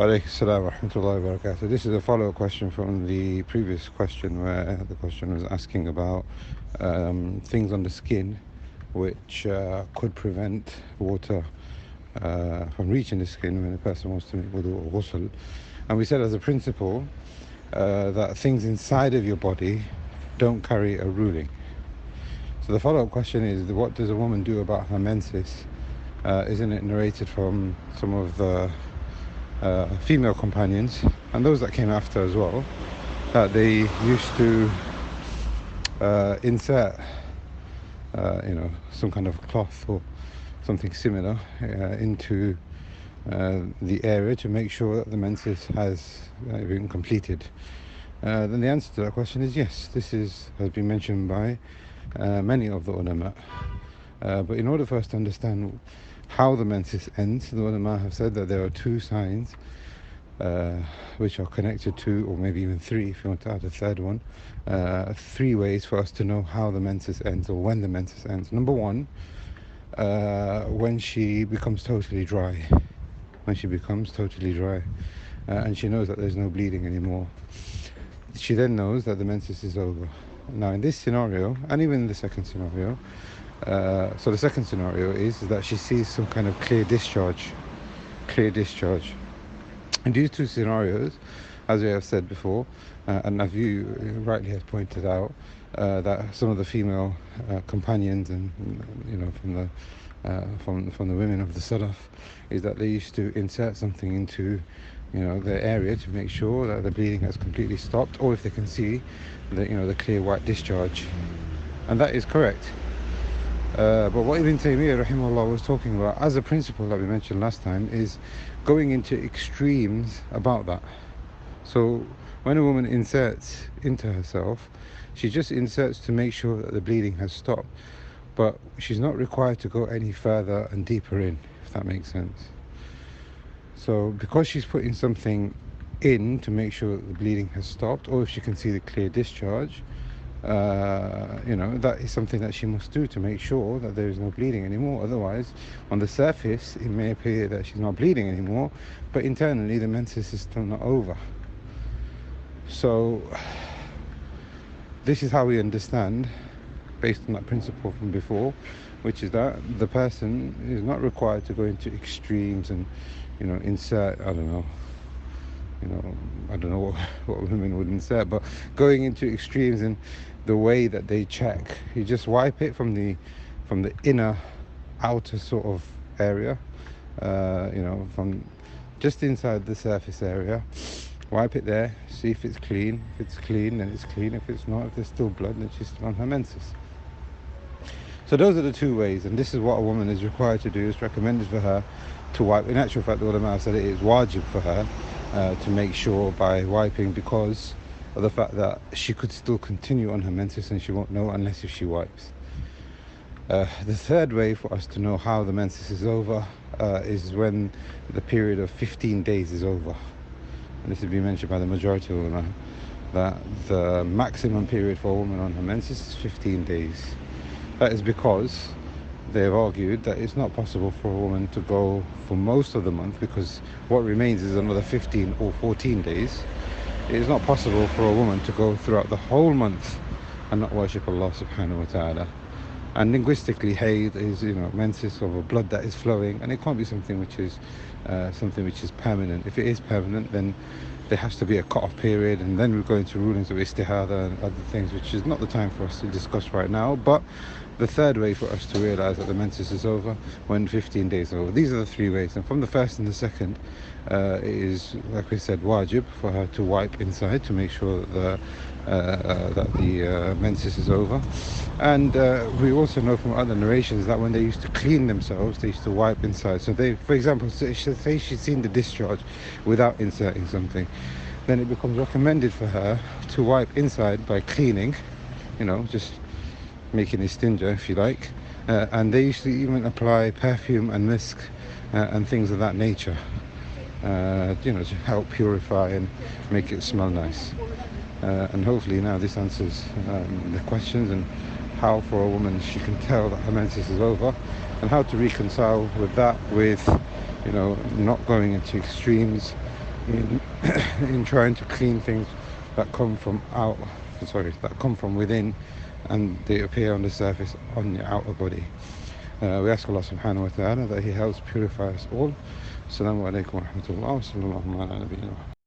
Alaykum Assalam wa rahmatullahi wa barakatuh. This is a follow-up question from the previous question, where the question was asking about things on the skin which could prevent water from reaching the skin when a person wants to make wudu or ghusl. And we said as a principle that things inside of your body don't carry a ruling. So the follow-up question is, what does a woman do about her menses? Isn't it narrated from some of the female companions, and those that came after as well, that they used to insert some kind of cloth or something similar into the area to make sure that the menses has been completed. Then the answer to that question is yes, has been mentioned by many of the ulama. But in order for us to understand how the menses ends, the ulama have said that there are two signs which are connected to, or maybe even three if you want to add a third one, three ways for us to know how the menses ends or when the menses ends. Number one, when she becomes totally dry. And she knows that there's no bleeding anymore, she then knows that the menses is over. Now in this scenario, and even in the second scenario, so the second scenario is that she sees some kind of clear discharge. In these two scenarios, as we have said before, and as you rightly have pointed out, that some of the female companions and from the women of the Salaf, is that they used to insert something into the area to make sure that the bleeding has completely stopped, or if they can see the clear white discharge, and that is correct. But what Ibn Taymiyyah rahimahullah was talking about as a principle that we mentioned last time is going into extremes about that. So when a woman inserts into herself, she just inserts to make sure that the bleeding has stopped, but she's not required to go any further and deeper in, if that makes sense. So because she's putting something in to make sure that the bleeding has stopped, or if she can see the clear discharge, that is something that she must do to make sure that there is no bleeding anymore. Otherwise, on the surface it may appear that she's not bleeding anymore, but internally the menses is still not over. So this is how we understand, based on that principle from before, which is that the person is not required to go into extremes and insert, I don't know what women would insert, but going into extremes in the way that they check. You just wipe it from the inner outer sort of area, from just inside the surface area. Wipe it there, see if it's clean. If it's clean, then it's clean. If it's not, if there's still blood, then she's still on her menses. So those are the two ways, and this is what a woman is required to do. It's recommended for her to wipe. In actual fact, the ulama said it is wajib for her to make sure by wiping, because of the fact that she could still continue on her menses and she won't know unless if she wipes. The third way for us to know how the menses is over is when the period of 15 days is over. And this has been mentioned by the majority of ulama, that the maximum period for a woman on her menses is 15 days. That is because they've argued that it's not possible for a woman to go for most of the month, because what remains is another 15 or 14 days. It is not possible for a woman to go throughout the whole month and not worship Allah subhanahu wa ta'ala. And linguistically, hayd is menses, of a blood that is flowing, and it can't be something which is permanent. If it is permanent, then there has to be a cut-off period, and then we go into rulings of istihada and other things, which is not the time for us to discuss right now. But the third way for us to realize that the menses is over, when 15 days are over. These are the three ways, and from the first and the second, it is, like we said, wajib for her to wipe inside to make sure that the menses is over. And we also know from other narrations that when they used to clean themselves, they used to wipe inside. So they, for example, say she's seen the discharge without inserting something, then it becomes recommended for her to wipe inside by cleaning, just making istinja, if you like. And they used to even apply perfume and misk and things of that nature, to help purify and make it smell nice. And hopefully now this answers the questions, and how for a woman she can tell that her menses is over, and how to reconcile with that, with not going into extremes, in in trying to clean things that come from that come from within, and they appear on the surface on your outer body. We ask Allah subhanahu wa ta'ala that He helps purify us all. Assalamu alaikum wa rahmatullah wa sallallahu ala nabiyyina.